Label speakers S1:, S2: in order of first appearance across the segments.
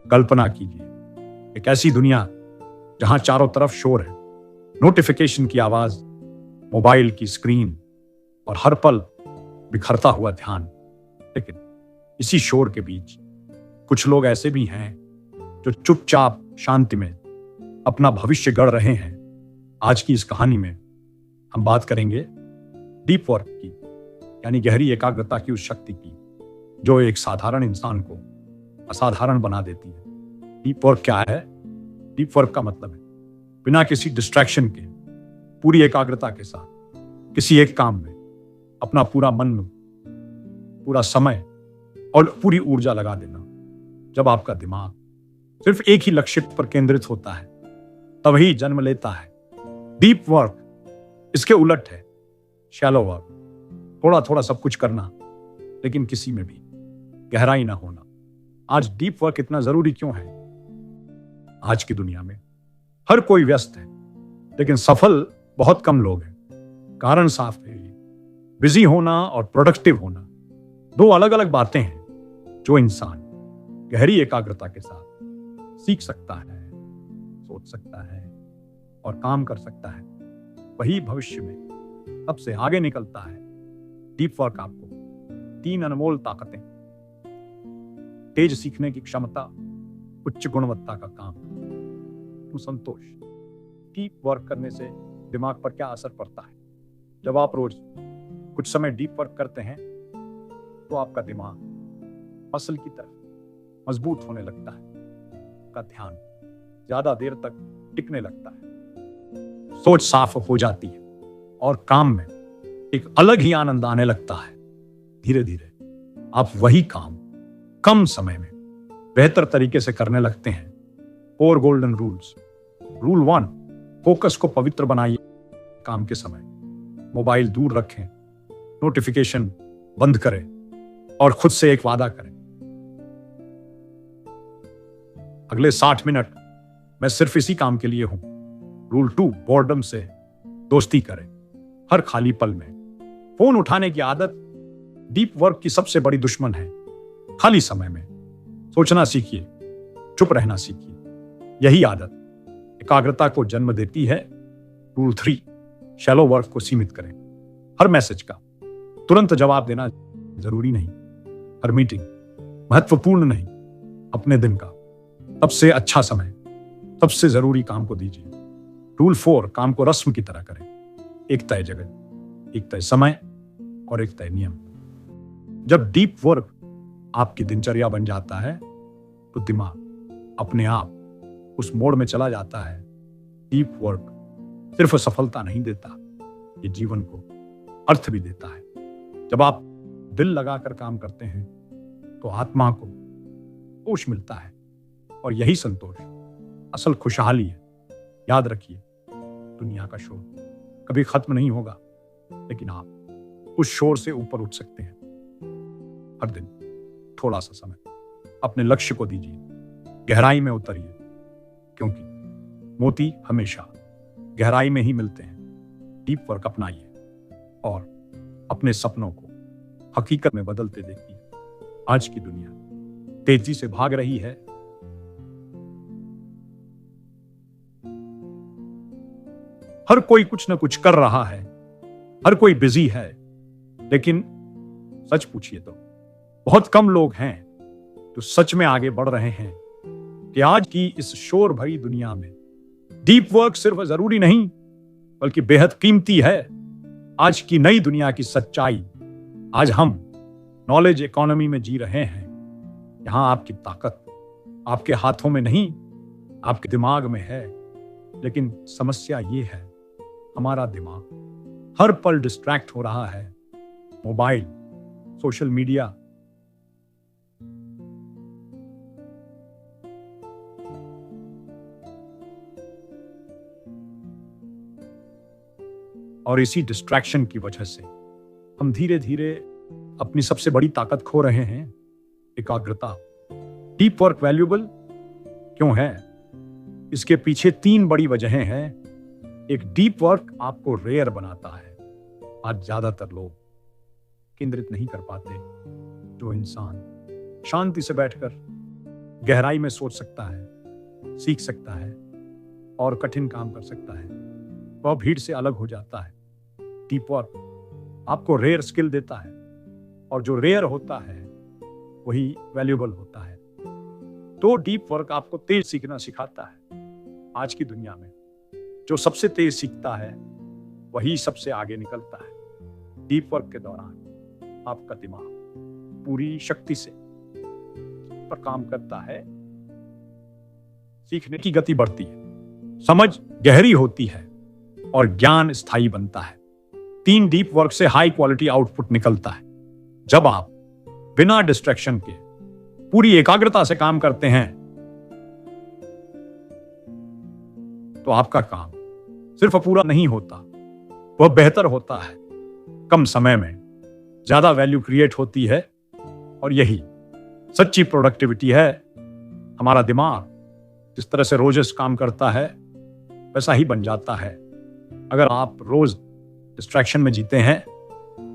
S1: कल्पना कीजिए एक ऐसी दुनिया जहां चारों तरफ शोर है, नोटिफिकेशन की आवाज, मोबाइल की स्क्रीन और हर पल बिखरता हुआ ध्यान। लेकिन इसी शोर के बीच कुछ लोग ऐसे भी हैं जो चुपचाप शांति में अपना भविष्य गढ़ रहे हैं। आज की इस कहानी में हम बात करेंगे डीप वर्क की, यानी गहरी एकाग्रता की उस शक्ति की जो एक साधारण इंसान को असाधारण बना देती है। डीप वर्क क्या है? डीप वर्क का मतलब है बिना किसी डिस्ट्रैक्शन के पूरी एकाग्रता के साथ किसी एक काम में अपना पूरा मन, पूरा समय और पूरी ऊर्जा लगा देना। जब आपका दिमाग सिर्फ एक ही लक्ष्य पर केंद्रित होता है तभी जन्म लेता है डीप वर्क। इसके उलट है शैलो वर्क, थोड़ा थोड़ा सब कुछ करना लेकिन किसी में भी गहराई ना होना। आज डीप वर्क इतना जरूरी क्यों है? आज की दुनिया में हर कोई व्यस्त है लेकिन सफल बहुत कम लोग हैं। कारण साफ है, बिजी होना और प्रोडक्टिव होना दो अलग अलग बातें हैं। जो इंसान गहरी एकाग्रता के साथ सीख सकता है, सोच सकता है और काम कर सकता है, वही भविष्य में सबसे आगे निकलता है। डीप वर्क आपको 3 अनमोल ताकतें, तेज सीखने की क्षमता, उच्च गुणवत्ता का काम, संतोष। डीप वर्क करने से दिमाग पर क्या असर पड़ता है? जब आप रोज कुछ समय डीप वर्क करते हैं तो आपका दिमाग मसल की तरह मजबूत होने लगता है, आपका ध्यान ज्यादा देर तक टिकने लगता है, सोच साफ हो जाती है और काम में एक अलग ही आनंद आने लगता है। धीरे धीरे आप वही काम कम समय में बेहतर तरीके से करने लगते हैं। 4 गोल्डन रूल्स। रूल 1, फोकस को पवित्र बनाइए। काम के समय मोबाइल दूर रखें, नोटिफिकेशन बंद करें और खुद से एक वादा करें, अगले 60 मिनट मैं सिर्फ इसी काम के लिए हूं। रूल 2, बोर्डम से दोस्ती करें। हर खाली पल में फोन उठाने की आदत डीप वर्क की सबसे बड़ी दुश्मन है। खाली समय में सोचना सीखिए, चुप रहना सीखिए। यही आदत एकाग्रता को जन्म देती है। रूल 3, शैलो वर्क को सीमित करें। हर मैसेज का तुरंत जवाब देना जरूरी नहीं, हर मीटिंग महत्वपूर्ण नहीं। अपने दिन का सबसे अच्छा समय सबसे जरूरी काम को दीजिए। रूल 4, काम को रस्म की तरह करें। एक तय जगह, एक तय समय और एक तय नियम। जब डीप वर्क आपकी दिनचर्या बन जाता है तो दिमाग अपने आप उस मोड में चला जाता है। डीप वर्क सिर्फ सफलता नहीं देता, ये जीवन को अर्थ भी देता है। जब आप दिल लगाकर काम करते हैं तो आत्मा को संतोष मिलता है और यही संतोष असल खुशहाली है। याद रखिए, दुनिया का शोर कभी खत्म नहीं होगा लेकिन आप उस शोर से ऊपर उठ सकते हैं। हर दिन थोड़ा सा समय अपने लक्ष्य को दीजिए, गहराई में उतरिए, क्योंकि मोती हमेशा गहराई में ही मिलते हैं। डीप वर्क अपनाइए और अपने सपनों को हकीकत में बदलते देखिए। आज की दुनिया तेजी से भाग रही है, हर कोई कुछ न कुछ कर रहा है, हर कोई बिजी है, लेकिन सच पूछिए तो बहुत कम लोग हैं जो सच में आगे बढ़ रहे हैं। कि आज की इस शोर भरी दुनिया में डीप वर्क सिर्फ जरूरी नहीं बल्कि बेहद कीमती है। आज की नई दुनिया की सच्चाई, आज हम नॉलेज इकोनॉमी में जी रहे हैं। यहां आपकी ताकत आपके हाथों में नहीं, आपके दिमाग में है। लेकिन समस्या ये है, हमारा दिमाग हर पल डिस्ट्रैक्ट हो रहा है। मोबाइल, सोशल मीडिया, और इसी डिस्ट्रैक्शन की वजह से हम धीरे धीरे अपनी सबसे बड़ी ताकत खो रहे हैं, एकाग्रता। डीप वर्क वैल्यूएबल क्यों है? इसके पीछे 3 बड़ी वजहें हैं। एक, डीप वर्क आपको रेयर बनाता है। आज ज्यादातर लोग केंद्रित नहीं कर पाते। जो इंसान शांति से बैठकर गहराई में सोच सकता है, सीख सकता है और कठिन काम कर सकता है, वह भीड़ से अलग हो जाता है। डीप वर्क आपको रेयर स्किल देता है और जो रेयर होता है वही वैल्यूएबल होता है। तो डीप वर्क आपको तेज सीखना सिखाता है। आज की दुनिया में जो सबसे तेज सीखता है वही सबसे आगे निकलता है। डीप वर्क के दौरान आपका दिमाग पूरी शक्ति से पर काम करता है, सीखने की गति बढ़ती है, समझ गहरी होती है और ज्ञान स्थायी बनता है। 3 डीप वर्क से हाई क्वालिटी आउटपुट निकलता है। जब आप बिना डिस्ट्रैक्शन के पूरी एकाग्रता से काम करते हैं तो आपका काम सिर्फ पूरा नहीं होता, वह बेहतर होता है। कम समय में ज्यादा वैल्यू क्रिएट होती है और यही सच्ची प्रोडक्टिविटी है। हमारा दिमाग जिस तरह से रोज काम करता है वैसा ही बन जाता है। अगर आप रोज डिस्ट्रैक्शन में जीते हैं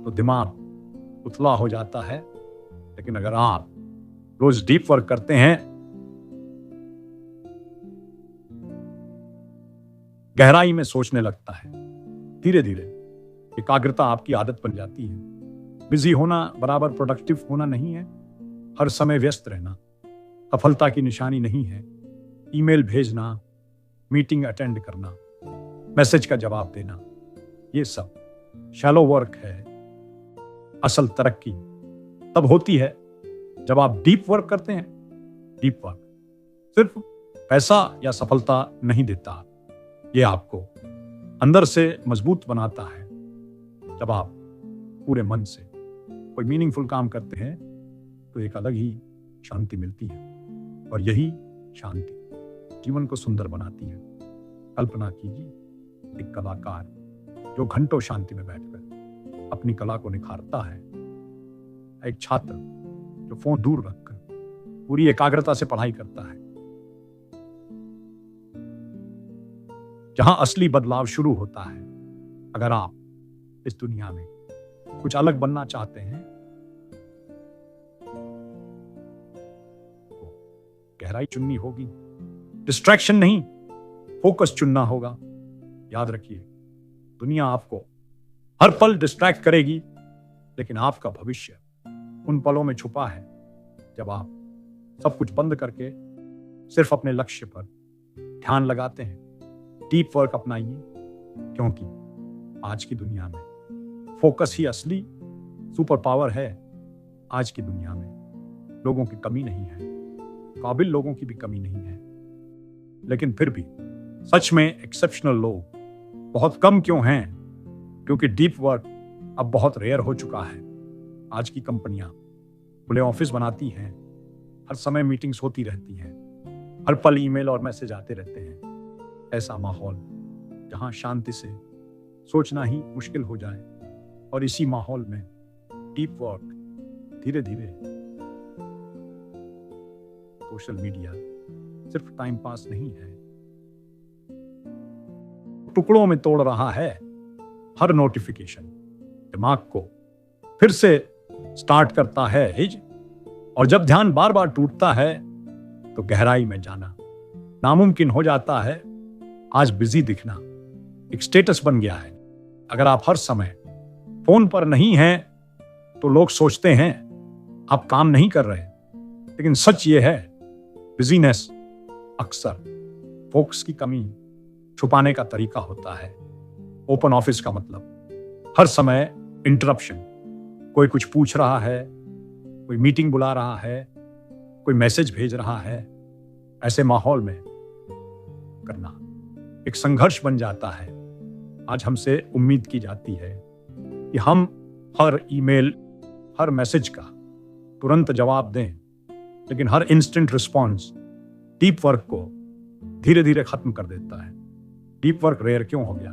S1: तो दिमाग उथला हो जाता है, लेकिन अगर आप रोज डीप वर्क करते हैं, गहराई में सोचने लगता है, धीरे धीरे एकाग्रता आपकी आदत बन जाती है। बिजी होना बराबर प्रोडक्टिव होना नहीं है। हर समय व्यस्त रहना सफलता की निशानी नहीं है। ईमेल भेजना, मीटिंग अटेंड करना, मैसेज का जवाब देना, ये सब शैलो वर्क है। असल तरक्की तब होती है जब आप डीप वर्क करते हैं। डीप वर्क सिर्फ पैसा या सफलता नहीं देता, ये आपको अंदर से मजबूत बनाता है। जब आप पूरे मन से कोई मीनिंगफुल काम करते हैं तो एक अलग ही शांति मिलती है और यही शांति जीवन को सुंदर बनाती है। कल्पना कीजिए एक कलाकार जो घंटों शांति में बैठकर अपनी कला को निखारता है, एक छात्र जो फोन दूर रखकर पूरी एकाग्रता से पढ़ाई करता है। जहां असली बदलाव शुरू होता है। अगर आप इस दुनिया में कुछ अलग बनना चाहते हैं तो गहराई चुननी होगी, डिस्ट्रैक्शन नहीं, फोकस चुनना होगा। याद रखिए, दुनिया आपको हर पल डिस्ट्रैक्ट करेगी, लेकिन आपका भविष्य उन पलों में छुपा है जब आप सब कुछ बंद करके सिर्फ अपने लक्ष्य पर ध्यान लगाते हैं। डीप वर्क अपनाइए, क्योंकि आज की दुनिया में फोकस ही असली सुपर पावर है। आज की दुनिया में लोगों की कमी नहीं है, काबिल लोगों की भी कमी नहीं है, लेकिन फिर भी सच में एक्सेप्शनल लोग बहुत कम क्यों हैं? क्योंकि डीप वर्क अब बहुत रेयर हो चुका है। आज की कंपनियां खुले ऑफिस बनाती हैं, हर समय मीटिंग्स होती रहती हैं, हर पल ईमेल और मैसेज आते रहते हैं। ऐसा माहौल जहां शांति से सोचना ही मुश्किल हो जाए, और इसी माहौल में डीप वर्क धीरे धीरे सोशल मीडिया सिर्फ टाइम पास नहीं है, टुकड़ों में तोड़ रहा है। हर नोटिफिकेशन दिमाग को फिर से स्टार्ट करता है हिज, और जब ध्यान बार बार टूटता है तो गहराई में जाना नामुमकिन हो जाता है। आज बिजी दिखना एक स्टेटस बन गया है। अगर आप हर समय फोन पर नहीं हैं तो लोग सोचते हैं आप काम नहीं कर रहे, लेकिन सच ये है बिजीनेस अक्सर फोकस की कमी छुपाने का तरीका होता है। ओपन ऑफिस का मतलब हर समय इंटरप्शन, कोई कुछ पूछ रहा है, कोई मीटिंग बुला रहा है, कोई मैसेज भेज रहा है। ऐसे माहौल में करना एक संघर्ष बन जाता है। आज हमसे उम्मीद की जाती है कि हम हर ईमेल, हर मैसेज का तुरंत जवाब दें, लेकिन हर इंस्टेंट रिस्पॉन्स डीप वर्क को धीरे धीरे खत्म कर देता है। डीप वर्क रेयर क्यों हो गया?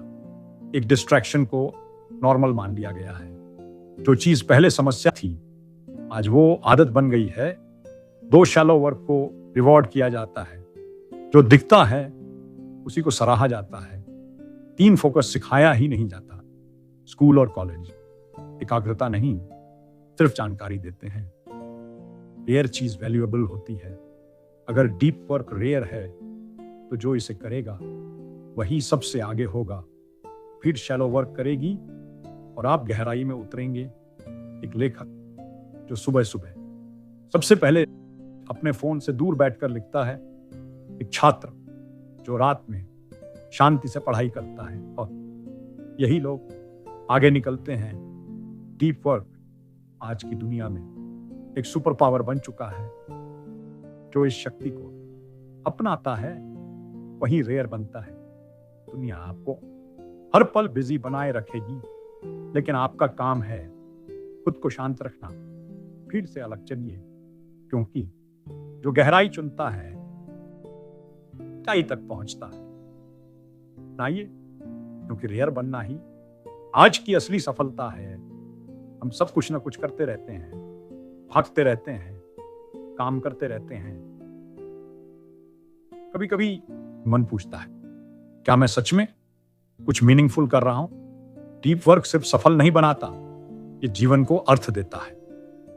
S1: एक डिस्ट्रैक्शन को नॉर्मल मान लिया गया है। जो चीज पहले समस्या थी आज वो आदत बन गई है। 2 शैलो वर्क को रिवॉर्ड किया जाता है, जो दिखता है उसी को सराहा जाता है। 3 फोकस सिखाया ही नहीं जाता। स्कूल और कॉलेज एकाग्रता नहीं, सिर्फ जानकारी देते हैं। रेयर चीज वैल्यूएबल होती है अगर डीप वर्क रेयर है तो जो इसे करेगा वही सबसे आगे होगा। फिर शैलो वर्क करेगी और आप गहराई में उतरेंगे। एक लेखक जो सुबह सुबह सबसे पहले अपने फोन से दूर बैठकर लिखता है, एक छात्र जो रात में शांति से पढ़ाई करता है, और यही लोग आगे निकलते हैं। डीप वर्क आज की दुनिया में एक सुपर पावर बन चुका है। जो इस शक्ति को अपनाता है वही रेयर बनता है। दुनिया आपको हर पल बिजी बनाए रखेगी, लेकिन आपका काम है खुद को शांत रखना। फिर से अलग चलिए, क्योंकि जो गहराई चुनता है ऊंचाई तक पहुंचता है। सुनाइए, क्योंकि रेयर बनना ही आज की असली सफलता है। हम सब कुछ ना कुछ करते रहते हैं, भागते रहते हैं, काम करते रहते हैं। कभी कभी मन पूछता है, क्या मैं सच में कुछ मीनिंगफुल कर रहा हूं? डीप वर्क सिर्फ सफल नहीं बनाता, ये जीवन को अर्थ देता है।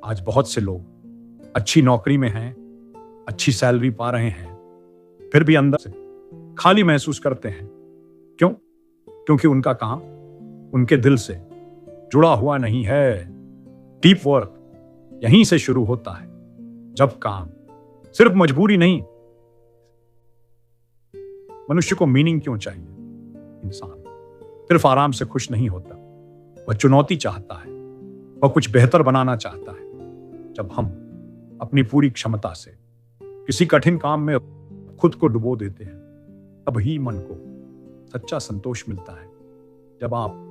S1: आज बहुत से लोग अच्छी नौकरी में हैं, अच्छी सैलरी पा रहे हैं, फिर भी अंदर से खाली महसूस करते हैं। क्यों? क्योंकि उनका काम उनके दिल से जुड़ा हुआ नहीं है। डीप वर्क यहीं से शुरू होता है, जब काम सिर्फ मजबूरी नहीं। मनुष्य को मीनिंग क्यों चाहिए? इंसान सिर्फ आराम से खुश नहीं होता, वह चुनौती चाहता है, वह कुछ बेहतर बनाना चाहता है। जब हम अपनी पूरी क्षमता से किसी कठिन काम में खुद को डुबो देते हैं, तब ही मन को सच्चा संतोष मिलता है। जब आप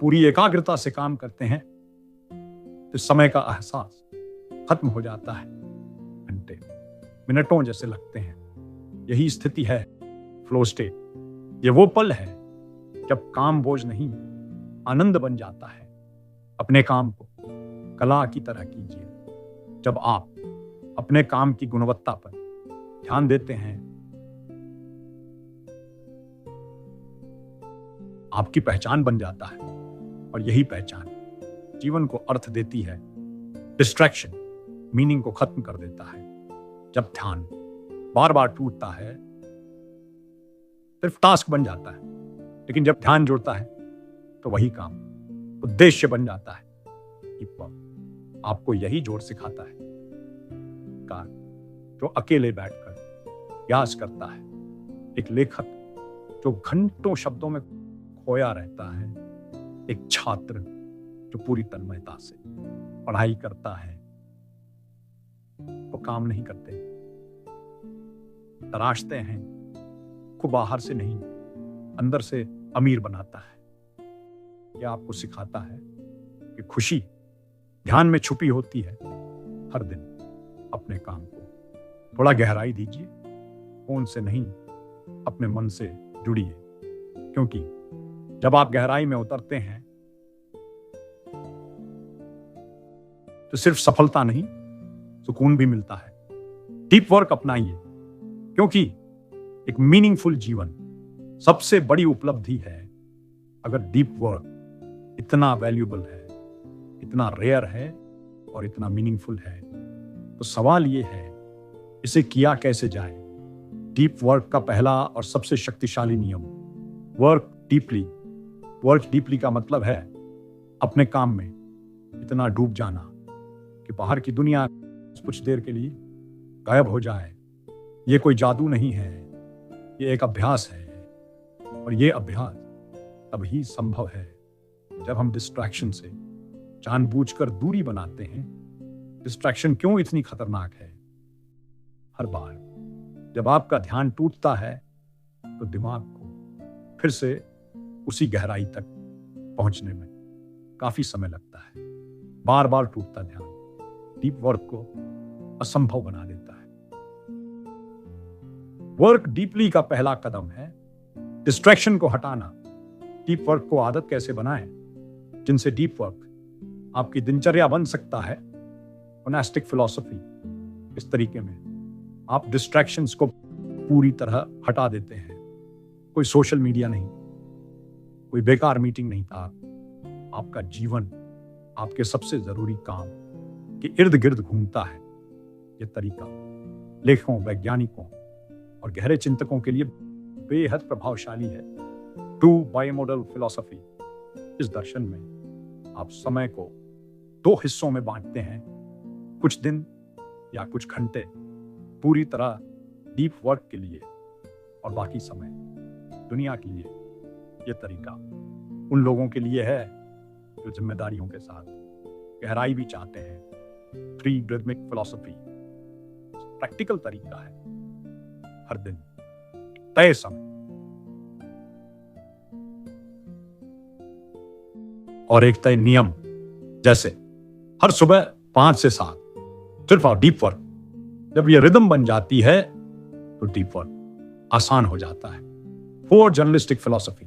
S1: पूरी एकाग्रता से काम करते हैं तो समय का एहसास खत्म हो जाता है। घंटे मिनटों जैसे लगते हैं। यही स्थिति है फ्लो स्टेट। ये वो पल है जब काम बोझ नहीं, आनंद बन जाता है। अपने काम को कला की तरह कीजिए। जब आप अपने काम की गुणवत्ता पर ध्यान देते हैं, आपकी पहचान बन जाता है, और यही पहचान जीवन को अर्थ देती है। डिस्ट्रैक्शन मीनिंग को खत्म कर देता है। जब ध्यान बार बार टूटता है, सिर्फ टास्क बन जाता है, लेकिन जब ध्यान जुड़ता है तो वही काम उद्देश्य बन जाता है। आपको यही जोर सिखाता है। कार जो अकेले बैठकर प्रयास करता है, एक लेखक जो घंटों शब्दों में खोया रहता है, एक छात्र जो पूरी तन्मयता से पढ़ाई करता है। वो काम नहीं करते, तराशते हैं को बाहर से नहीं, अंदर से अमीर बनाता है। यह आपको सिखाता है कि खुशी ध्यान में छुपी होती है। हर दिन अपने काम को थोड़ा गहराई दीजिए। फोन से नहीं, अपने मन से जुड़िए, क्योंकि जब आप गहराई में उतरते हैं तो सिर्फ सफलता नहीं, सुकून भी मिलता है। डीप वर्क अपनाइए, क्योंकि एक मीनिंगफुल जीवन सबसे बड़ी उपलब्धि है। अगर डीप वर्क इतना वैल्यूएबल है, इतना रेयर है और इतना मीनिंगफुल है, तो सवाल ये है, इसे किया कैसे जाए? डीप वर्क का पहला और सबसे शक्तिशाली नियम, वर्क डीपली। वर्क डीपली का मतलब है अपने काम में इतना डूब जाना कि बाहर की दुनिया कुछ देर के लिए गायब हो जाए। ये कोई जादू नहीं है, ये एक अभ्यास है, और ये अभ्यास तभी संभव है जब हम डिस्ट्रैक्शन से जानबूझकर दूरी बनाते हैं। डिस्ट्रैक्शन क्यों इतनी खतरनाक है? हर बार जब आपका ध्यान टूटता है तो दिमाग को फिर से उसी गहराई तक पहुंचने में काफी समय लगता है। बार बार टूटता ध्यान डीप वर्क को असंभव बना देता है। वर्क डीपली का पहला कदम है डिस्ट्रैक्शन को हटाना। डीप वर्क को आदत कैसे बनाएं, जिनसे डीप वर्क आपकी दिनचर्या बन सकता है? मोनास्टिक फिलॉसफी, इस तरीके में आप डिस्ट्रैक्शंस को पूरी तरह हटा देते हैं। कोई सोशल मीडिया नहीं, कोई बेकार मीटिंग नहीं था। आपका जीवन आपके सबसे जरूरी काम के इर्द गिर्द घूमता है। यह तरीका लेखकों, वैज्ञानिकों और गहरे चिंतकों के लिए बेहद प्रभावशाली है। Two bimodal philosophy. इस दर्शन में आप समय को 2 हिस्सों में बांटते हैं, कुछ दिन या कुछ घंटे पूरी तरह डीप वर्क के लिए और बाकी समय दुनिया के लिए। यह तरीका उन लोगों के लिए है जो जिम्मेदारियों के साथ गहराई भी चाहते हैं। 3 रिदमिक फिलॉसफी प्रैक्टिकल तरीका है। हर दिन तय समय और एक तय नियम, जैसे हर सुबह 5 से 7 सिर्फ और डीप वर्क। जब ये रिदम बन जाती है तो डीप वर्क आसान हो जाता है। 4 जर्नलिस्टिक फिलॉसफी।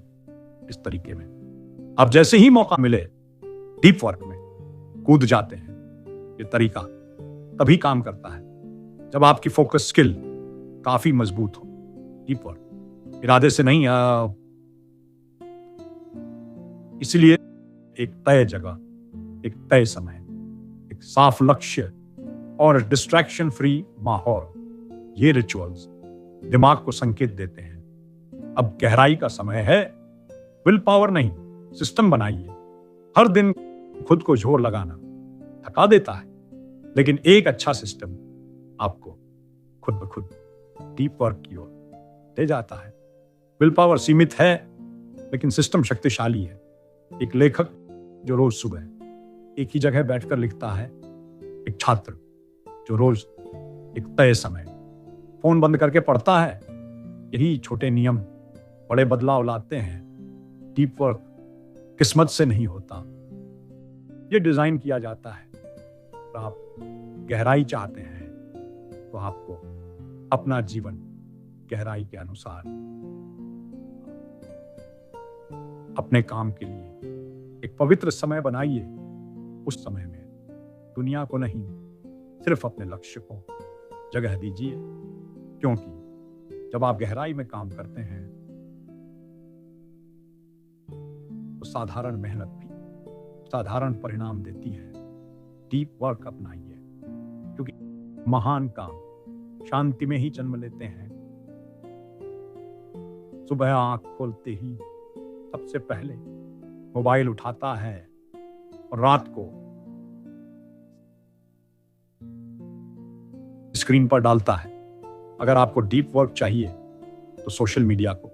S1: इस तरीके में अब जैसे ही मौका मिले डीप वर्क में कूद जाते हैं। ये तरीका तभी काम करता है जब आपकी फोकस स्किल काफी मजबूत हो। डीप वर्क इरादे से नहीं, इसलिए एक तय जगह, एक तय समय, एक साफ लक्ष्य और डिस्ट्रैक्शन फ्री माहौल, ये रिचुअल्स दिमाग को संकेत देते हैं अब गहराई का समय है। विल पावर नहीं, सिस्टम बनाइए। हर दिन खुद को जोर लगाना थका देता है, लेकिन एक अच्छा सिस्टम आपको खुद ब खुद डीप वर्क की ओर ले जाता है। विल पावर सीमित है, लेकिन सिस्टम शक्तिशाली है। एक लेखक जो रोज सुबह एक ही जगह बैठकर लिखता है, एक छात्र जो रोज एक तय समय फोन बंद करके पढ़ता है। यही छोटे नियम बड़े बदलाव लाते हैं। डीप वर्क किस्मत से नहीं होता, ये डिजाइन किया जाता है। और आप गहराई चाहते हैं तो आपको अपना जीवन गहराई के अनुसार अपने काम के लिए एक पवित्र समय बनाइए। उस समय में दुनिया को नहीं, सिर्फ अपने लक्ष्य को जगह दीजिए, क्योंकि जब आप गहराई में काम करते हैं तो साधारण मेहनत भी साधारण परिणाम देती है। डीप वर्क अपनाइए, क्योंकि महान काम शांति में ही जन्म लेते हैं। सुबह आंख खोलते ही सबसे पहले मोबाइल उठाता है और रात को स्क्रीन पर डालता है। अगर आपको डीप वर्क चाहिए तो सोशल मीडिया को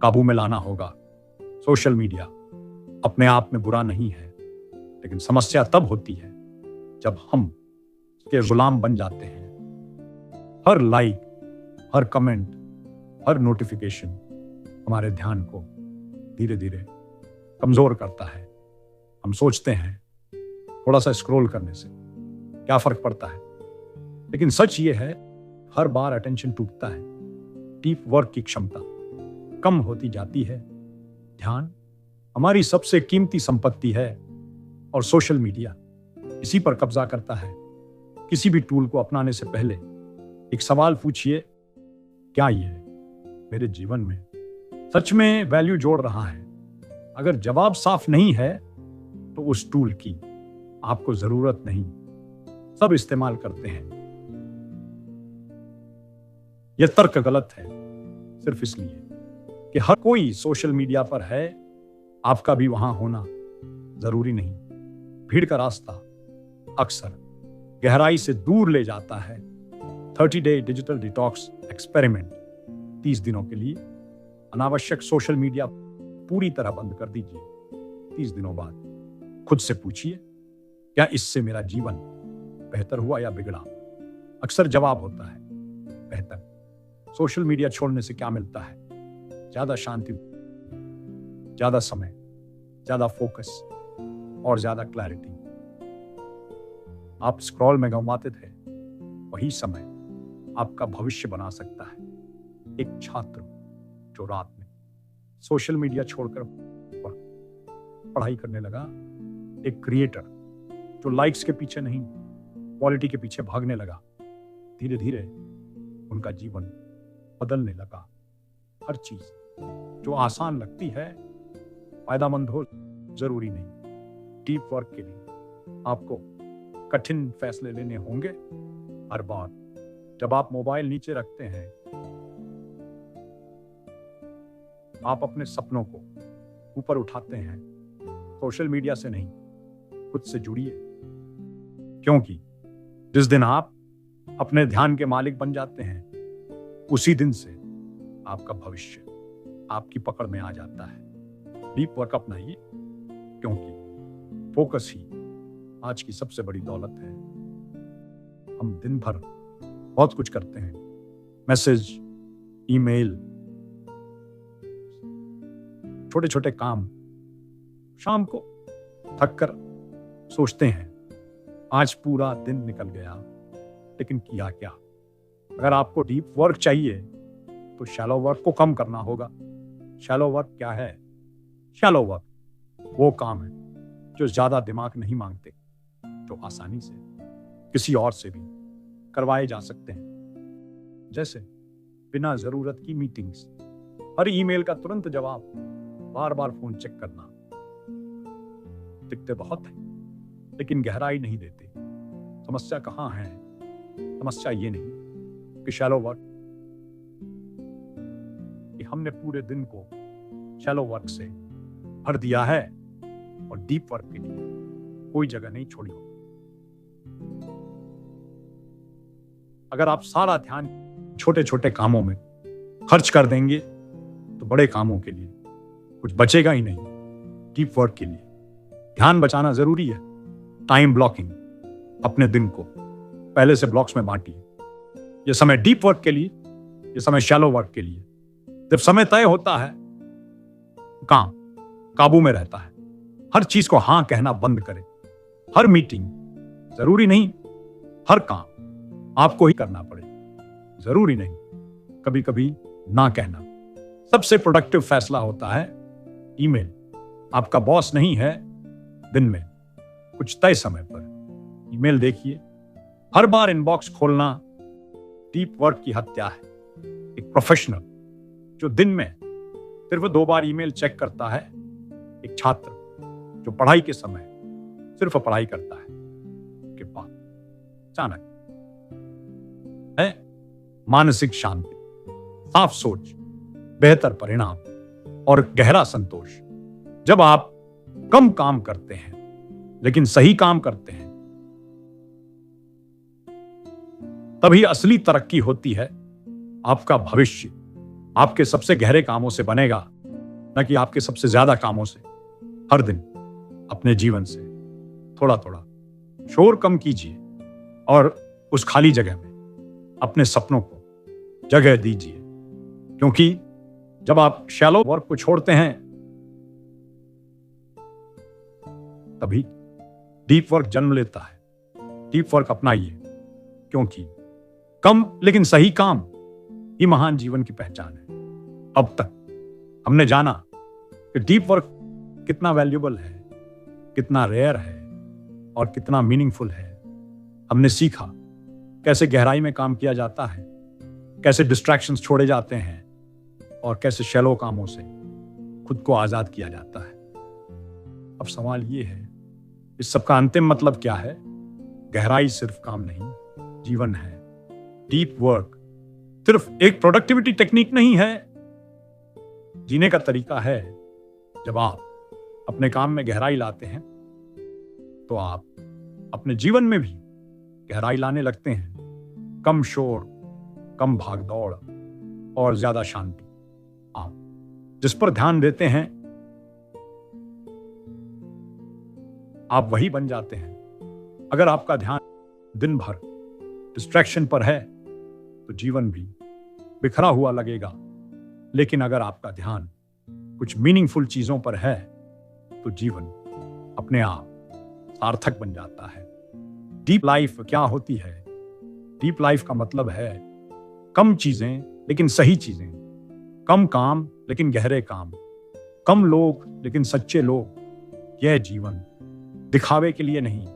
S1: काबू में लाना होगा। सोशल मीडिया अपने आप में बुरा नहीं है, लेकिन समस्या तब होती है जब हम उसके गुलाम बन जाते हैं। हर लाइक, हर कमेंट, हर नोटिफिकेशन हमारे ध्यान को धीरे धीरे कमजोर करता है। हम सोचते हैं थोड़ा सा स्क्रॉल करने से क्या फर्क पड़ता है, लेकिन सच ये है हर बार अटेंशन टूटता है। डीप वर्क की क्षमता कम होती जाती है। ध्यान हमारी सबसे कीमती संपत्ति है और सोशल मीडिया इसी पर कब्जा करता है। किसी भी टूल को अपनाने से पहले एक सवाल पूछिए, क्या यह मेरे जीवन में सच में वैल्यू जोड़ रहा है? अगर जवाब साफ नहीं है तो उस टूल की आपको जरूरत नहीं। सब इस्तेमाल करते हैं। यह तर्क गलत है सिर्फ इसलिए कि हर कोई सोशल मीडिया पर है। आपका भी वहां होना जरूरी नहीं। भीड़ का रास्ता अक्सर गहराई से दूर ले जाता है। 30 डे डिजिटल डिटॉक्स एक्सपेरिमेंट। 30 दिनों के लिए अनावश्यक सोशल मीडिया पूरी तरह बंद कर दीजिए। 30 दिनों बाद खुद से पूछिए, क्या इससे मेरा जीवन बेहतर हुआ या बिगड़ा? अक्सर जवाब होता है बेहतर। सोशल मीडिया छोड़ने से क्या मिलता है? ज्यादा शांति, ज्यादा समय, ज्यादा फोकस और ज्यादा क्लैरिटी। आप स्क्रॉल में गंवाते थे, वही समय आपका भविष्य बना सकता है। एक छात्र जो रात में सोशल मीडिया छोड़कर पढ़ाई करने लगा, एक क्रिएटर जो लाइक्स के पीछे नहीं क्वालिटी के पीछे भागने लगा, धीरे धीरे उनका जीवन बदलने लगा। हर चीज जो आसान लगती है फायदामंद हो जरूरी नहीं। डीप वर्क के लिए आपको कठिन फैसले लेने होंगे। हर बार जब आप मोबाइल नीचे रखते हैं, आप अपने सपनों को ऊपर उठाते हैं। सोशल मीडिया से नहीं, खुद से जुड़िए, क्योंकि जिस दिन आप अपने ध्यान के मालिक बन जाते हैं, उसी दिन से आपका भविष्य आपकी पकड़ में आ जाता है। डीप वर्क अपनाइए, क्योंकि फोकस ही आज की सबसे बड़ी दौलत है। हम दिन भर बहुत कुछ करते हैं, मैसेज, ईमेल, छोटे छोटे काम। शाम को थक कर सोचते हैं आज पूरा दिन निकल गया, लेकिन किया क्या? अगर आपको डीप वर्क चाहिए तो शैलो वर्क को कम करना होगा। शैलो वर्क क्या है? शैलो वर्क वो काम है जो ज्यादा दिमाग नहीं मांगते, जो आसानी से किसी और से भी करवाए जा सकते हैं। जैसे बिना जरूरत की मीटिंग्स, हर ईमेल का तुरंत जवाब, बार बार फोन चेक करना। दिखते बहुत है, लेकिन गहराई नहीं देते। समस्या कहाँ है? समस्या ये नहीं कि शैलो वर्क, कि हमने पूरे दिन को शैलो वर्क से भर दिया है और डीप वर्क के लिए कोई जगह नहीं छोड़ी। अगर आप सारा ध्यान छोटे छोटे कामों में खर्च कर देंगे तो बड़े कामों के लिए कुछ बचेगा ही नहीं। डीप वर्क के लिए ध्यान बचाना जरूरी है। टाइम ब्लॉकिंग, अपने दिन को पहले से ब्लॉक्स में बांटिए। यह समय डीप वर्क के लिए, यह समय शैलो वर्क के लिए। जब समय तय होता है, काम काबू में रहता है। हर चीज को हां कहना बंद करें। हर मीटिंग, जरूरी नहीं हर काम आपको ही करना पड़े, जरूरी नहीं कभी कभी ना कहना। सबसे प्रोडक्टिव फैसला होता है ईमेल। आपका बॉस नहीं है। दिन में कुछ तय समय पर ईमेल देखिए। हर बार इनबॉक्स खोलना डीप वर्क की हत्या है। एक प्रोफेशनल जो दिन में सिर्फ 2 बार ईमेल चेक करता है, एक छात्र जो पढ़ाई के समय सिर्फ पढ़ाई करता है, के पास अचानक है मानसिक शांति, साफ सोच, बेहतर परिणाम और गहरा संतोष। जब आप कम काम करते हैं लेकिन सही काम करते हैं, तभी असली तरक्की होती है। आपका भविष्य आपके सबसे गहरे कामों से बनेगा, न कि आपके सबसे ज्यादा कामों से। हर दिन अपने जीवन से थोड़ा थोड़ा शोर कम कीजिए और उस खाली जगह में अपने सपनों को जगह दीजिए, क्योंकि जब आप शैलो वर्क को छोड़ते हैं, तभी डीप वर्क जन्म लेता है। डीप वर्क अपनाइए, क्योंकि कम लेकिन सही काम ही महान जीवन की पहचान है। अब तक हमने जाना कि डीप वर्क कितना वैल्यूएबल है, कितना रेयर है और कितना मीनिंगफुल है। हमने सीखा कैसे गहराई में काम किया जाता है, कैसे डिस्ट्रैक्शंस छोड़े जाते हैं और कैसे शैलो कामों से खुद को आजाद किया जाता है। अब सवाल ये है, इस सब का अंतिम मतलब क्या है? गहराई सिर्फ काम नहीं, जीवन है। डीप वर्क सिर्फ एक प्रोडक्टिविटी टेक्निक नहीं है, जीने का तरीका है। जब आप अपने काम में गहराई लाते हैं, तो आप अपने जीवन में भी गहराई लाने लगते हैं। कम शोर, कम भागदौड़ और ज्यादा शांति। आप जिस पर ध्यान देते हैं, आप वही बन जाते हैं। अगर आपका ध्यान दिन भर डिस्ट्रैक्शन पर है, तो जीवन भी बिखरा हुआ लगेगा। लेकिन अगर आपका ध्यान कुछ मीनिंगफुल चीजों पर है, तो जीवन अपने आप सार्थक बन जाता है। डीप लाइफ क्या होती है? डीप लाइफ का मतलब है कम चीजें लेकिन सही चीजें, कम काम लेकिन गहरे काम, कम लोग लेकिन सच्चे लोग। यह जीवन दिखावे के लिए नहीं,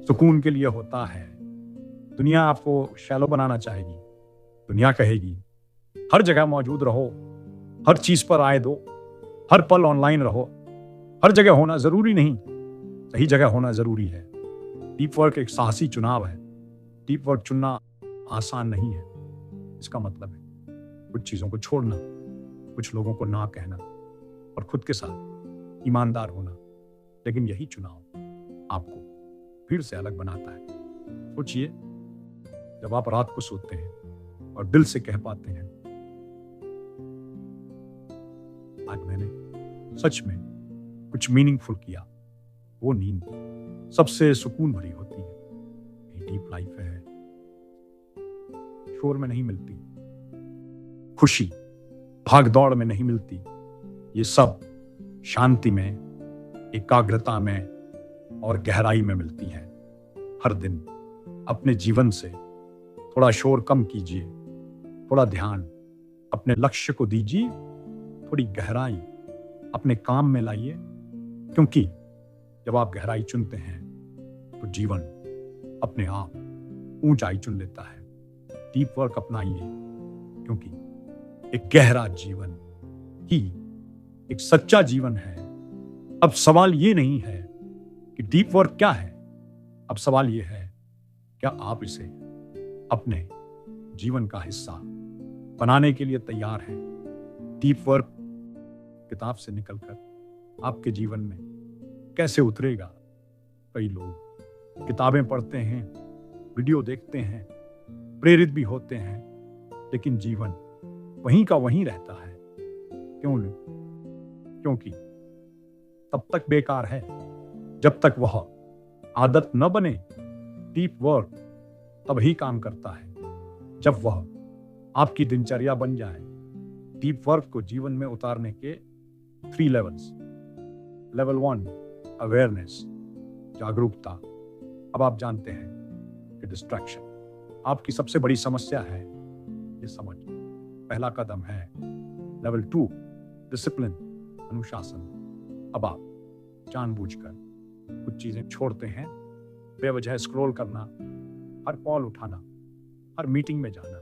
S1: सुकून के लिए होता है। दुनिया आपको शैलो बनाना चाहेगी। दुनिया कहेगी हर जगह मौजूद रहो, हर चीज पर आए दो, हर पल ऑनलाइन रहो। हर जगह होना जरूरी नहीं, सही जगह होना जरूरी है। डीप वर्क एक साहसी चुनाव है। डीप वर्क चुनना आसान नहीं है। इसका मतलब है कुछ चीज़ों को छोड़ना, कुछ लोगों को ना कहना और खुद के साथ ईमानदार होना। लेकिन यही चुनाव आपको भीड़ से अलग बनाता है। सोचिए, जब आप रात को सोते हैं और दिल से कह पाते हैं, आज मैंने सच में कुछ मीनिंगफुल किया, वो नींद सबसे सुकून भरी होती है। ये डीप लाइफ है, शोर में नहीं मिलती, खुशी भाग दौड़ में नहीं मिलती। ये सब शांति में, एकाग्रता में और गहराई में मिलती है। हर दिन अपने जीवन से थोड़ा शोर कम कीजिए, थोड़ा ध्यान अपने लक्ष्य को दीजिए, थोड़ी गहराई अपने काम में लाइए, क्योंकि जब आप गहराई चुनते हैं तो जीवन अपने आप ऊंचाई चुन लेता है। डीप वर्क अपनाइए, क्योंकि एक गहरा जीवन ही एक सच्चा जीवन है। अब सवाल ये नहीं है कि डीप वर्क क्या है, अब सवाल ये है, क्या आप इसे अपने जीवन का हिस्सा बनाने के लिए तैयार हैं? डीप वर्क किताब से निकलकर आपके जीवन में कैसे उतरेगा? कई लोग किताबें पढ़ते हैं, वीडियो देखते हैं, प्रेरित भी होते हैं, लेकिन जीवन वहीं का वहीं रहता है। क्यों? क्योंकि तब तक बेकार है जब तक वह आदत न बने। डीप वर्क तभी काम करता है जब वह आपकी दिनचर्या बन जाए। डीप वर्क को जीवन में उतारने के 3 लेवल्स। लेवल 1 अवेयरनेस, जागरूकता। अब आप जानते हैं कि डिस्ट्रैक्शन आपकी सबसे बड़ी समस्या है, ये समझ पहला कदम है। लेवल 2 डिसिप्लिन, अनुशासन। अब आप जानबूझकर कुछ चीजें छोड़ते हैं। बेवजह स्क्रॉल करना, हर कॉल उठाना, हर मीटिंग में जाना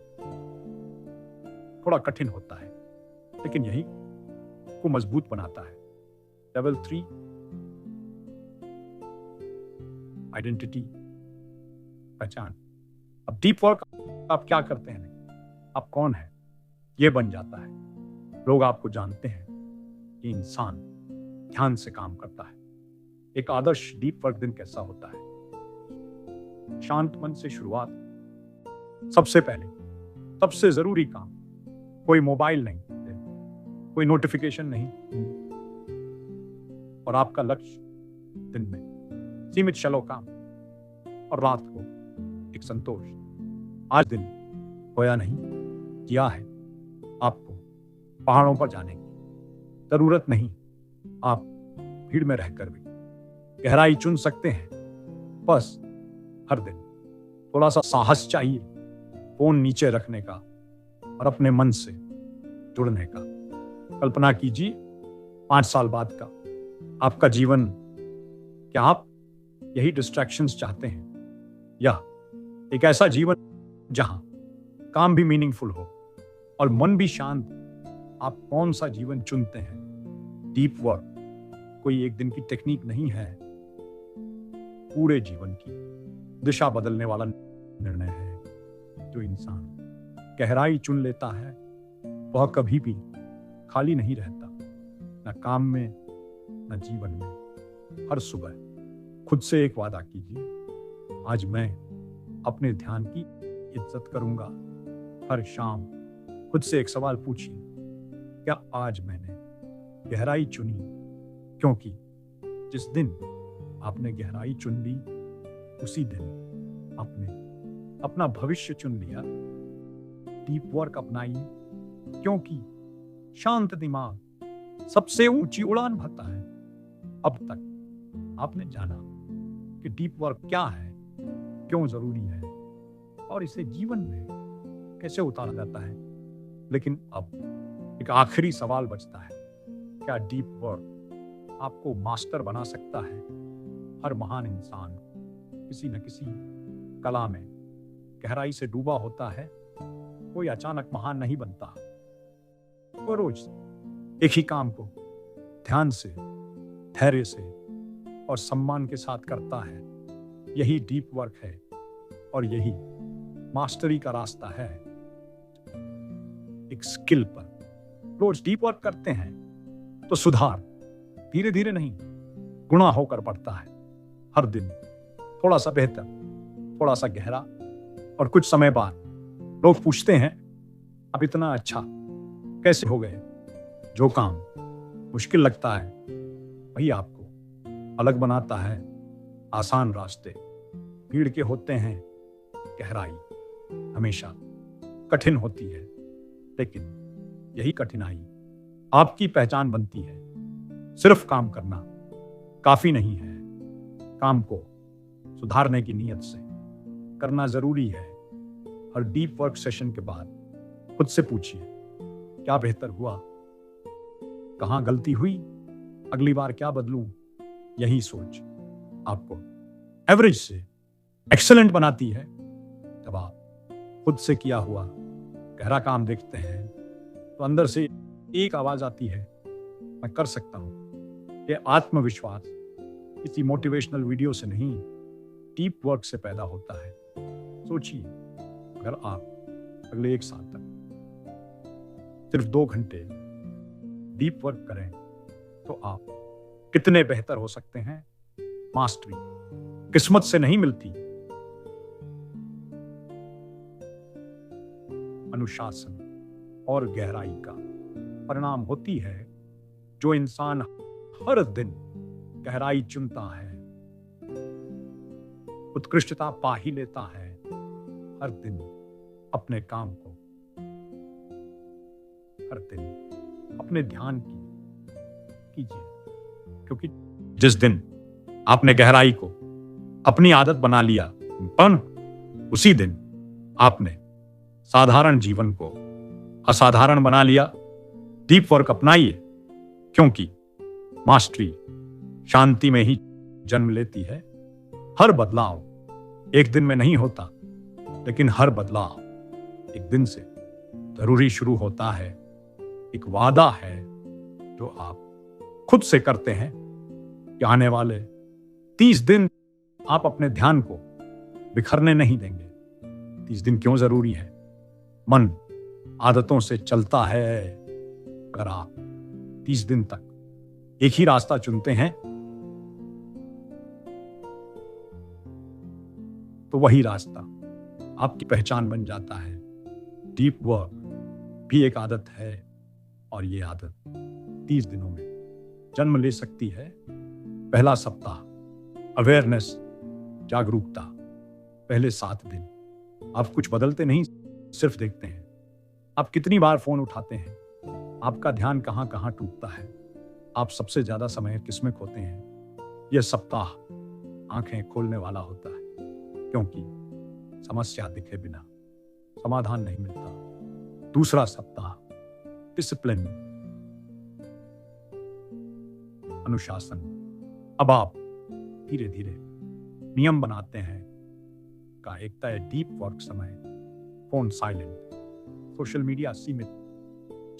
S1: थोड़ा कठिन होता है, लेकिन यही को मजबूत बनाता है। लेवल 3 आइडेंटिटी, पहचान। अब डीप वर्क आप क्या करते हैं, आप कौन हैं, ये बन जाता है। लोग आपको जानते हैं कि इंसान ध्यान से काम करता है। एक आदर्श डीप वर्क दिन कैसा होता है? शांत मन से शुरुआत। सबसे पहले सबसे जरूरी काम, कोई मोबाइल नहीं, कोई नोटिफिकेशन नहीं, और आपका लक्ष्य दिन में सीमित शैलो काम, और रात को एक संतोष। आज दिन होया नहीं, किया है। आपको पहाड़ों पर जाने की जरूरत नहीं, आप भीड़ में रहकर भी गहराई चुन सकते हैं। बस हर दिन थोड़ा सा साहस चाहिए, फोन नीचे रखने का और अपने मन से जुड़ने का। कल्पना कीजिए 5 साल बाद का आपका जीवन। क्या आप यही डिस्ट्रैक्शंस चाहते हैं, या एक ऐसा जीवन जहां काम भी मीनिंगफुल हो और मन भी शांत? आप कौन सा जीवन चुनते हैं? डीप वर्क कोई एक दिन की टेक्निक नहीं है, पूरे जीवन की दिशा बदलने वाला निर्णय है। जो इंसान गहराई चुन लेता है वह कभी भी खाली नहीं रहता, न काम में न जीवन में। हर सुबह खुद से एक वादा कीजिए, आज मैं अपने ध्यान की इज्जत करूंगा। हर शाम खुद से एक सवाल पूछिए, क्या आज मैंने गहराई चुनी? क्योंकि जिस दिन आपने गहराई चुन ली, उसी दिन आपने अपना भविष्य चुन लिया। डीप वर्क अपनाइए, क्योंकि शांत दिमाग सबसे ऊंची उड़ान भरता है। अब तक आपने जाना कि डीप वर्क क्या है, क्यों जरूरी है और इसे जीवन में कैसे उतारा जाता है। लेकिन अब एक आखिरी सवाल बचता है, क्या डीप वर्क आपको मास्टर बना सकता है? हर महान इंसान किसी न किसी कला में गहराई से डूबा होता है। कोई अचानक महान नहीं बनता, वो रोज एक ही काम को ध्यान से, धैर्य से और सम्मान के साथ करता है। यही डीप वर्क है और यही मास्टरी का रास्ता है एक स्किल पर। रोज डीप वर्क करते हैं तो सुधार धीरे धीरे नहीं, गुणा होकर बढ़ता है। हर दिन थोड़ा सा बेहतर, थोड़ा सा गहरा, और कुछ समय बाद लोग पूछते हैं अब इतना अच्छा कैसे हो गए। जो काम मुश्किल लगता है वही आपको अलग बनाता है। आसान रास्ते भीड़ के होते हैं, गहराई हमेशा कठिन होती है, लेकिन यही कठिनाई आपकी पहचान बनती है। सिर्फ काम करना काफी नहीं है, काम को सुधारने की नीयत से करना जरूरी है। हर डीप वर्क सेशन के बाद खुद से पूछिए क्या बेहतर हुआ, कहां गलती हुई, अगली बार क्या बदलूं। यही सोच आपको एवरेज से एक्सेलेंट बनाती है। जब आप खुद से किया हुआ गहरा काम देखते हैं तो अंदर से एक आवाज आती है, मैं कर सकता हूं। ये आत्मविश्वास किसी मोटिवेशनल वीडियो से नहीं, डीप वर्क से पैदा होता है। सोचिए अगर आप अगले 1 साल तक सिर्फ 2 घंटे डीप वर्क करें तो आप कितने बेहतर हो सकते हैं। मास्टरी किस्मत से नहीं मिलती, अनुशासन और गहराई का परिणाम होती है। जो इंसान हर दिन गहराई चुनता है, उत्कृष्टता पा ही लेता है। हर दिन अपने काम को, हर दिन अपने ध्यान की कीजिए, क्योंकि जिस दिन आपने गहराई को अपनी आदत बना लिया, उसी दिन आपने साधारण जीवन को असाधारण बना लिया। डीप वर्क अपनाइए, क्योंकि मास्टरी शांति में ही जन्म लेती है। हर बदलाव एक दिन में नहीं होता, लेकिन हर बदलाव एक दिन से जरूरी शुरू होता है। एक वादा है जो आप खुद से करते हैं कि आने वाले 30 दिन आप अपने ध्यान को बिखरने नहीं देंगे। 30 दिन क्यों जरूरी है? मन आदतों से चलता है। अगर आप 30 दिन तक एक ही रास्ता चुनते हैं तो वही रास्ता आपकी पहचान बन जाता है। डीप वर्क भी एक आदत है, और ये आदत 30 दिनों में जन्म ले सकती है। पहला सप्ताह अवेयरनेस, जागरूकता। पहले 7 दिन आप कुछ बदलते नहीं, सिर्फ देखते हैं आप कितनी बार फोन उठाते हैं, आपका ध्यान कहां कहां टूटता है, आप सबसे ज्यादा समय किसमें खोते हैं। यह सप्ताह आंखें खोलने वाला होता है, क्योंकि समस्या दिखे बिना समाधान नहीं मिलता। दूसरा सप्ताह डिसिप्लिन, अनुशासन। अब आप धीरे धीरे नियम बनाते हैं का एक तय डीप वर्क समय, फोन साइलेंट, सोशल मीडिया सीमित।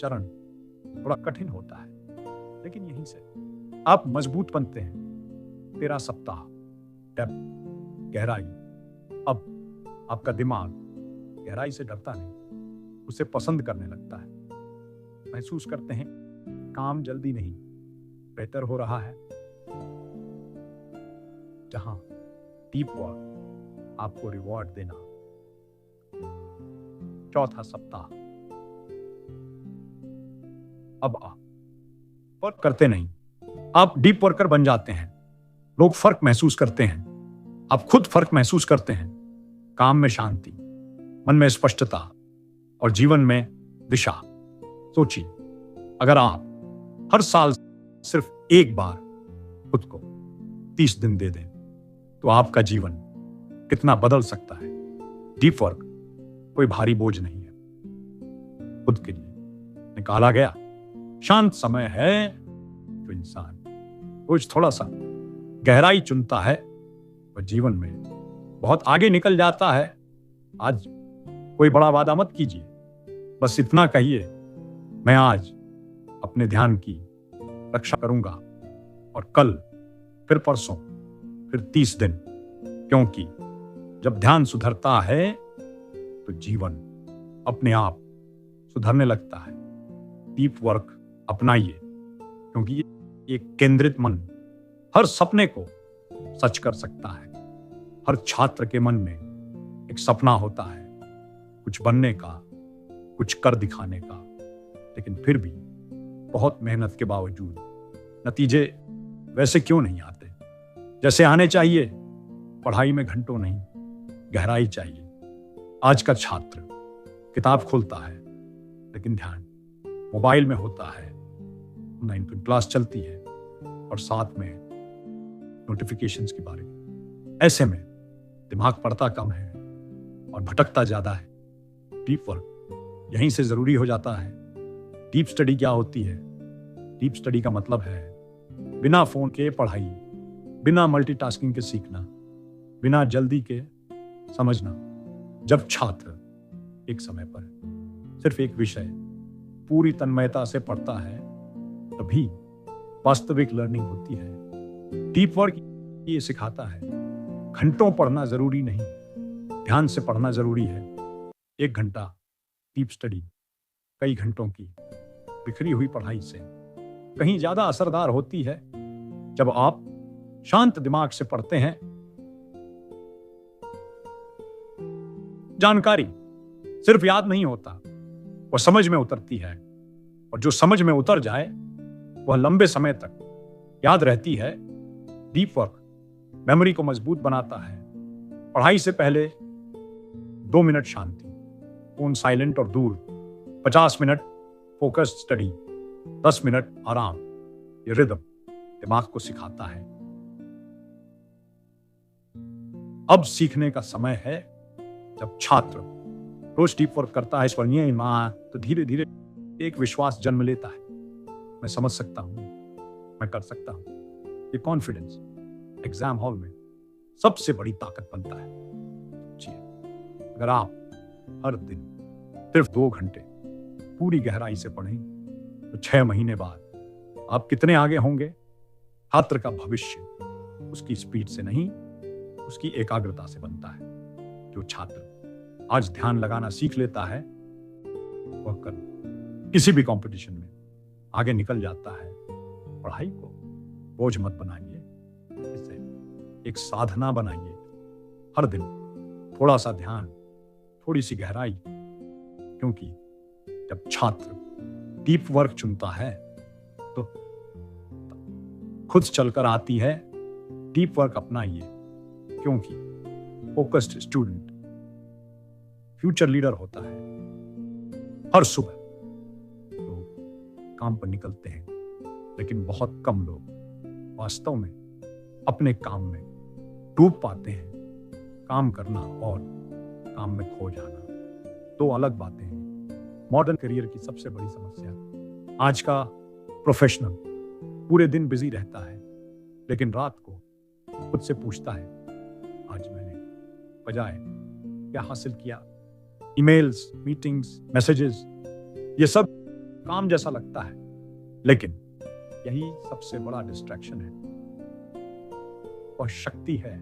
S1: चरण थोड़ा कठिन होता है, लेकिन यहीं से आप मजबूत बनते हैं। 13 सप्ताह डेप्थ, गहराई। अब आपका दिमाग गहराई से डरता नहीं, उसे पसंद करने लगता है। महसूस करते हैं काम जल्दी नहीं, बेहतर हो रहा है। जहां डीप वर्क आपको रिवॉर्ड देना। चौथा सप्ताह, अब आप वर्क करते नहीं, आप डीप वर्कर बन जाते हैं। लोग फर्क महसूस करते हैं, आप खुद फर्क महसूस करते हैं। काम में शांति, मन में स्पष्टता और जीवन में दिशा। सोचिए अगर आप हर साल सिर्फ एक बार खुद को 30 दिन दे दें तो आपका जीवन कितना बदल सकता है। डीप वर्क कोई भारी बोझ नहीं है, खुद के लिए निकाला गया शांत समय है। जो इंसान रोज थोड़ा सा गहराई चुनता है वह जीवन में बहुत आगे निकल जाता है। आज कोई बड़ा वादा मत कीजिए, बस इतना कहिए, मैं आज अपने ध्यान की रक्षा करूंगा, और कल, फिर परसों, फिर 30 दिन। क्योंकि जब ध्यान सुधरता है तो जीवन अपने आप सुधरने लगता है। डीप वर्क अपनाइए, क्योंकि ये केंद्रित मन हर सपने को सच कर सकता है। हर छात्र के मन में एक सपना होता है, कुछ बनने का, कुछ कर दिखाने का, लेकिन फिर भी बहुत मेहनत के बावजूद नतीजे वैसे क्यों नहीं आते जैसे आने चाहिए। पढ़ाई में घंटों नहीं, गहराई चाहिए। आज का छात्र किताब खोलता है, लेकिन ध्यान मोबाइल में होता है। 9 to क्लास चलती है और साथ में नोटिफिकेशंस की बारी। ऐसे में दिमाग पढ़ता कम है और भटकता ज्यादा है। डीप वर्क यहीं से जरूरी हो जाता है। डीप स्टडी क्या होती है? डीप स्टडी का मतलब है बिना फोन के पढ़ाई, बिना मल्टीटास्किंग के सीखना, बिना जल्दी के समझना। जब छात्र एक समय पर सिर्फ एक विषय पूरी तन्मयता से पढ़ता है, तभी वास्तविक लर्निंग होती है। डीप वर्क ये सिखाता है घंटों पढ़ना जरूरी नहीं, ध्यान से पढ़ना जरूरी है। 1 घंटा डीप स्टडी कई घंटों की बिखरी हुई पढ़ाई से कहीं ज्यादा असरदार होती है। जब आप शांत दिमाग से पढ़ते हैं, जानकारी सिर्फ याद नहीं होता, वह समझ में उतरती है, और जो समझ में उतर जाए वह लंबे समय तक याद रहती है। डीप वर्क मेमोरी को मजबूत बनाता है। पढ़ाई से पहले 2 मिनट शांति, फोन साइलेंट और दूर, 50 मिनट फोकस्ड स्टडी, 10 मिनट आराम। ये रिदम दिमाग को सिखाता है अब सीखने का समय है। जब छात्र रोज डीप वर्क करता है, स्वर्णीय मां, तो धीरे धीरे एक विश्वास जन्म लेता है। मैं समझ सकता हूं, मैं कर सकता हूं। ये कॉन्फिडेंस एग्जाम हॉल में सबसे बड़ी ताकत बनता है। सोचिए, अगर आप हर दिन सिर्फ 2 घंटे पूरी गहराई से पढ़ें, तो 6 महीने बाद आप कितने आगे होंगे। छात्र का भविष्य उसकी स्पीड से नहीं, उसकी एकाग्रता से बनता है। जो छात्र आज ध्यान लगाना सीख लेता है, वह कल किसी भी कंपटीशन में आगे निकल जाता है। पढ़ाई को बोझ मत बनाइए, इसे एक साधना बनाइए। हर दिन थोड़ा सा ध्यान, थोड़ी सी गहराई, क्योंकि जब छात्र डीप वर्क चुनता है तो खुद चलकर आती है। डीप वर्क अपनाइए, क्योंकि फोकस्ड स्टूडेंट फ्यूचर लीडर होता है। हर सुबह लोग काम पर निकलते हैं, लेकिन बहुत कम लोग वास्तव में अपने काम में डूब पाते हैं। काम करना और काम में खो जाना 2 अलग बातें हैं। मॉडर्न करियर की सबसे बड़ी समस्या, आज का प्रोफेशनल पूरे दिन बिजी रहता है, लेकिन रात को खुद से पूछता है, आज मैंने बजाय क्या हासिल किया। ईमेल्स, मीटिंग्स, मैसेजेस, ये सब काम जैसा लगता है, लेकिन यही सबसे बड़ा डिस्ट्रैक्शन है। वह शक्ति है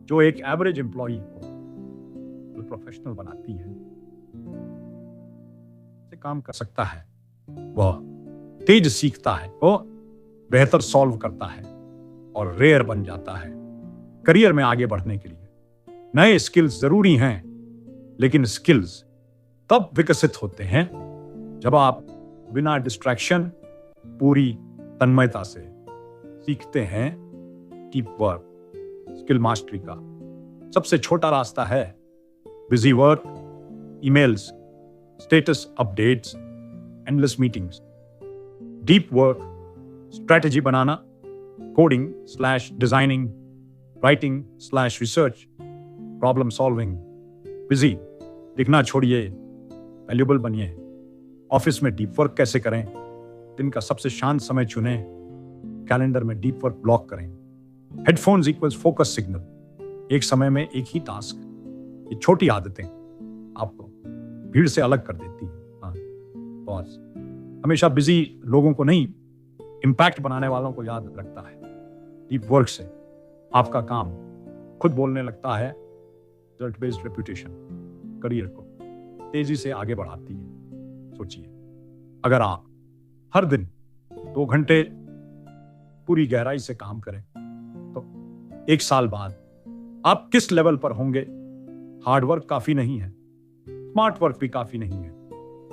S1: जो एक एवरेज एम्प्लॉई को प्रोफेशनल बनाती है। से काम कर सकता है, वह तेज सीखता है, वह बेहतर सॉल्व करता है और रेयर बन जाता है। करियर में आगे बढ़ने के लिए नए स्किल्स जरूरी हैं, लेकिन स्किल्स तब विकसित होते हैं जब आप बिना डिस्ट्रैक्शन पूरी तन्मयता से सीखते हैं। डीप वर्क स्किल मास्टरी का सबसे छोटा रास्ता है busy work, emails, status updates, endless meetings. Deep work strategy बनाना, coding designing, writing research, problem solving. Busy लिखना छोड़िए, वैल्यूबल बनिए। ऑफिस में डीप वर्क कैसे करें? दिन का सबसे शांत समय चुनें, कैलेंडर में डीप वर्क ब्लॉक करें। हेडफोन्स इक्वल्स फोकस सिग्नल, एक समय में एक ही टास्क। ये छोटी आदतें आपको भीड़ से अलग कर देती है। बॉस हमेशा बिजी लोगों को नहीं, इंपैक्ट बनाने वालों को याद रखता है। डीप वर्क से आपका काम खुद बोलने लगता है। रिजल्ट बेस्ड रेपुटेशन करियर को तेजी से आगे बढ़ाती है। सोचिए, अगर आप हर दिन 2 घंटे पूरी गहराई से काम करें तो 1 साल बाद आप किस लेवल पर होंगे? हार्डवर्क काफी नहीं है, स्मार्ट वर्क भी काफी नहीं है।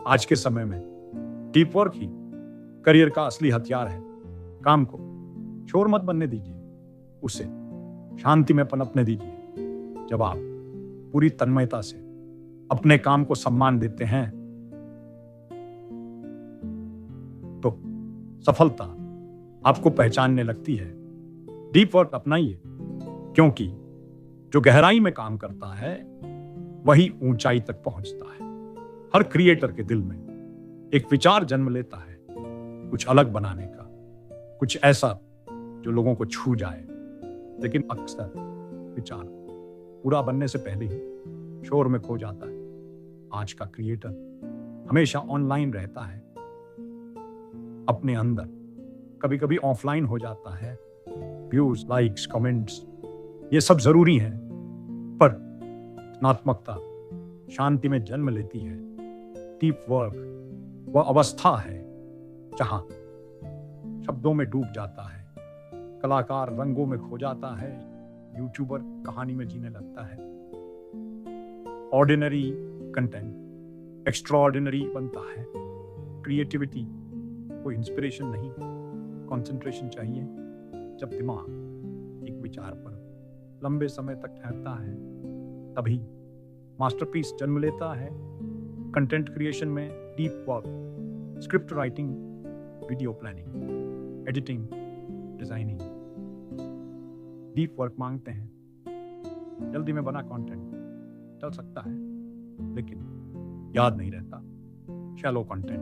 S1: आज के समय में डीप वर्क ही करियर का असली हथियार है। काम को शोर मत बनने दीजिए, उसे शांति में पनपने दीजिए। जब आप पूरी तन्मयता से अपने काम को सम्मान देते हैं तो सफलता आपको पहचानने लगती है। डीप वर्क अपनाइए, क्योंकि जो गहराई में काम करता है वही ऊंचाई तक पहुंचता है। हर क्रिएटर के दिल में एक विचार जन्म लेता है, कुछ अलग बनाने का, कुछ ऐसा जो लोगों को छू जाए। लेकिन अक्सर विचार पूरा बनने से पहले ही शोर में खो जाता है। आज का क्रिएटर हमेशा ऑनलाइन रहता है, अपने अंदर कभी कभी ऑफलाइन हो जाता है। व्यूज, लाइक्स, कमेंट्स ये सब जरूरी हैं, पर रचनात्मकता शांति में जन्म लेती है। डीप वर्क वह अवस्था है जहां शब्दों में डूब जाता है, कलाकार रंगों में खो जाता है, यूट्यूबर कहानी में जीने लगता है। ऑर्डिनरी कंटेंट एक्स्ट्राऑर्डिनरी बनता है। क्रिएटिविटी कोई इंस्पिरेशन नहीं, कंसंट्रेशन चाहिए। जब दिमाग एक विचार पर लंबे समय तक ठहरता है तभी मास्टरपीस जन्म लेता है। कंटेंट क्रिएशन में deep work, script writing, video planning, editing, designing deep work मांगते हैं। जल्दी में बना कंटेंट चल सकता है लेकिन याद नहीं रहता। शैलो कंटेंट,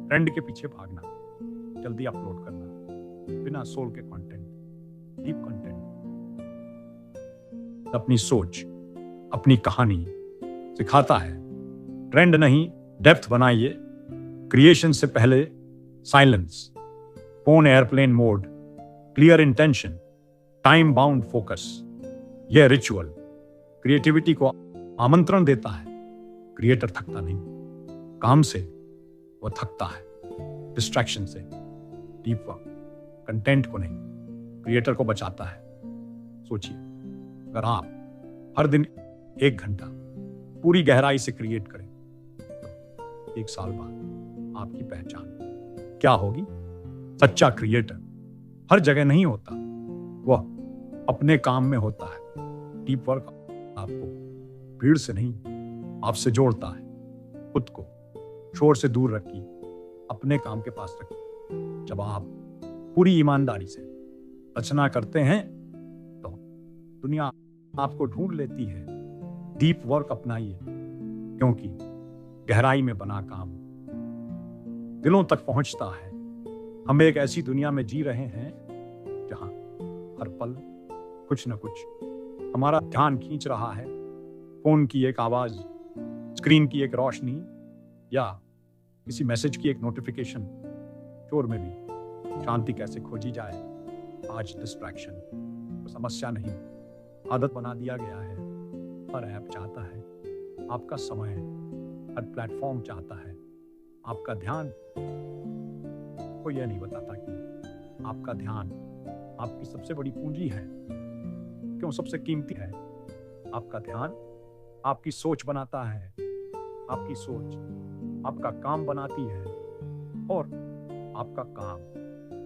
S1: ट्रेंड के पीछे भागना, जल्दी अपलोड करना, बिना सोल के कंटेंट। डीप कंटेंट अपनी सोच, अपनी कहानी सिखाता है। ट्रेंड नहीं, डेप्थ बनाइए। क्रिएशन से पहले silence, phone airplane mode, clear intention, time bound focus. यह रिचुअल क्रिएटिविटी को आमंत्रण देता है। क्रिएटर थकता नहीं, काम से वह थकता है, डिस्ट्रैक्शन से। डीप वर्क कंटेंट को नहीं, क्रिएटर को बचाता है। सोचिए, अगर आप हर दिन 1 घंटा पूरी गहराई से क्रिएट करें तो 1 साल बाद आपकी पहचान क्या होगी? सच्चा क्रिएटर हर जगह नहीं होता, वह अपने काम में होता है। डीप वर्क आपको भीड़ से नहीं, आपसे जोड़ता है। खुद को शोर से दूर रखिए, अपने काम के पास रखिए। जब आप पूरी ईमानदारी से रचना करते हैं तो दुनिया आपको ढूंढ लेती है। डीप वर्क अपनाइए, क्योंकि गहराई में बना काम दिलों तक पहुंचता है। हम एक ऐसी दुनिया में जी रहे हैं जहां हर पल कुछ न कुछ हमारा ध्यान खींच रहा है। फोन की एक आवाज, स्क्रीन की एक रोशनी या किसी मैसेज की एक नोटिफिकेशन। शोर में भी शांति कैसे खोजी जाए? आज डिस्ट्रैक्शन तो समस्या नहीं, आदत बना दिया गया है। हर ऐप चाहता है आपका समय, हर प्लेटफॉर्म चाहता है आपका ध्यान। कोई यह नहीं बताता कि आपका ध्यान आपकी सबसे बड़ी पूंजी है। क्यों सबसे कीमती है? आपका ध्यान आपकी सोच बनाता है, आपकी सोच आपका काम बनाती है, और आपका काम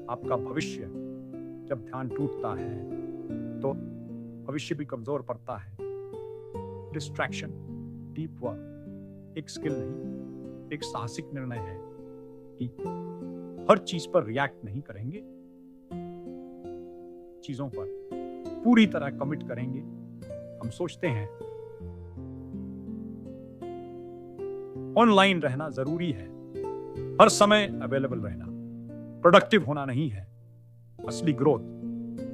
S1: आपका भविष्य। जब ध्यान टूटता है तो भविष्य भी कमजोर पड़ता है। डिस्ट्रैक्शन, डीप वर्क एक स्किल नहीं, एक साहसिक निर्णय है कि हर चीज पर रिएक्ट नहीं करेंगे, चीजों पर पूरी तरह कमिट करेंगे। हम सोचते हैं ऑनलाइन रहना जरूरी है, हर समय अवेलेबल रहना, प्रोडक्टिव होना नहीं है। असली ग्रोथ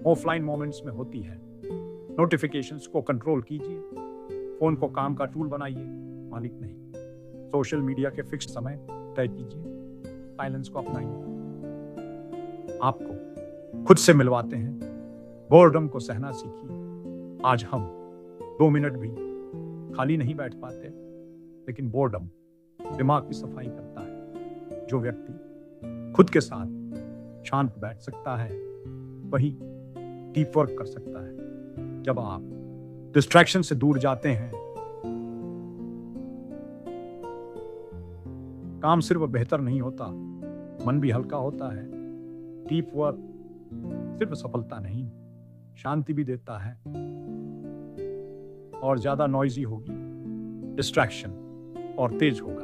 S1: ऑफलाइन मोमेंट्स में होती है। नोटिफिकेशंस को कंट्रोल कीजिए, फोन को काम का टूल बनाइए, मालिक नहीं। सोशल मीडिया के फिक्स्ड समय तय कीजिए, साइलेंस को अपनाइए। आपको खुद से मिलवाते हैं, बोर्डम को सहना सीखिए। आज हम 2 मिनट भी खाली नहीं बैठ पाते, लेकिन बोर्डम दिमाग की सफाई करता है। जो व्यक्ति खुद के साथ शांत बैठ सकता है वही डीप वर्क कर सकता है। जब आप डिस्ट्रैक्शन से दूर जाते हैं, काम सिर्फ बेहतर नहीं होता, मन भी हल्का होता है। डीप वर्क सिर्फ सफलता नहीं, शांति भी देता है। और ज्यादा नॉइजी होगी डिस्ट्रैक्शन और तेज होगा।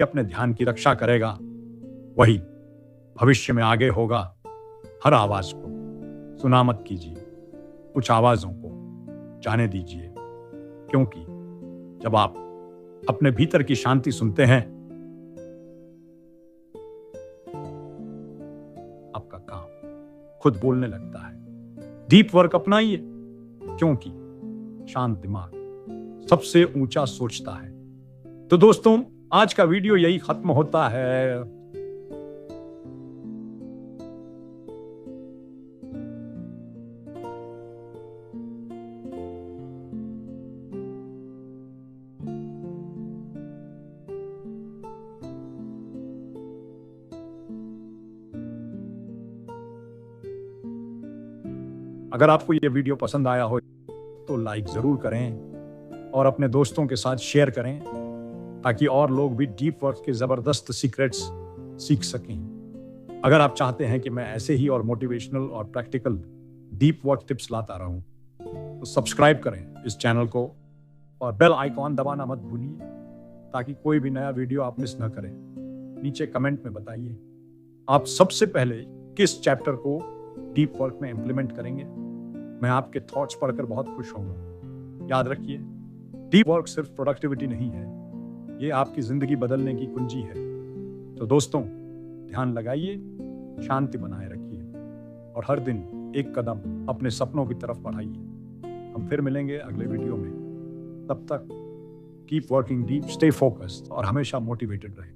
S1: अपने ध्यान की रक्षा करेगा वही भविष्य में आगे होगा। हर आवाज को सुना मत कीजिए, कुछ आवाजों को जाने दीजिए, क्योंकि जब आप अपने भीतर की शांति सुनते हैं, आपका काम खुद बोलने लगता है। डीप वर्क अपनाइए, क्योंकि शांत दिमाग सबसे ऊंचा सोचता है। तो दोस्तों, आज का वीडियो यही खत्म होता है। अगर आपको ये वीडियो पसंद आया हो तो लाइक जरूर करें और अपने दोस्तों के साथ शेयर करें, ताकि और लोग भी डीप वर्क के जबरदस्त सीक्रेट्स सीख सकें। अगर आप चाहते हैं कि मैं ऐसे ही और मोटिवेशनल और प्रैक्टिकल डीप वर्क टिप्स लाता रहूं, तो सब्सक्राइब करें इस चैनल को और बेल आइकॉन दबाना मत भूलिए, ताकि कोई भी नया वीडियो आप मिस न करें। नीचे कमेंट में बताइए आप सबसे पहले किस चैप्टर को डीप वर्क में इंप्लीमेंट करेंगे। मैं आपके थॉट्स पढ़कर बहुत खुश होऊंगा। याद रखिए, डीप वर्क सिर्फ प्रोडक्टिविटी नहीं है, ये आपकी जिंदगी बदलने की कुंजी है। तो दोस्तों, ध्यान लगाइए, शांति बनाए रखिए और हर दिन एक कदम अपने सपनों की तरफ बढ़ाइए। हम फिर मिलेंगे अगले वीडियो में। तब तक keep working deep, stay focused और हमेशा मोटिवेटेड रहें।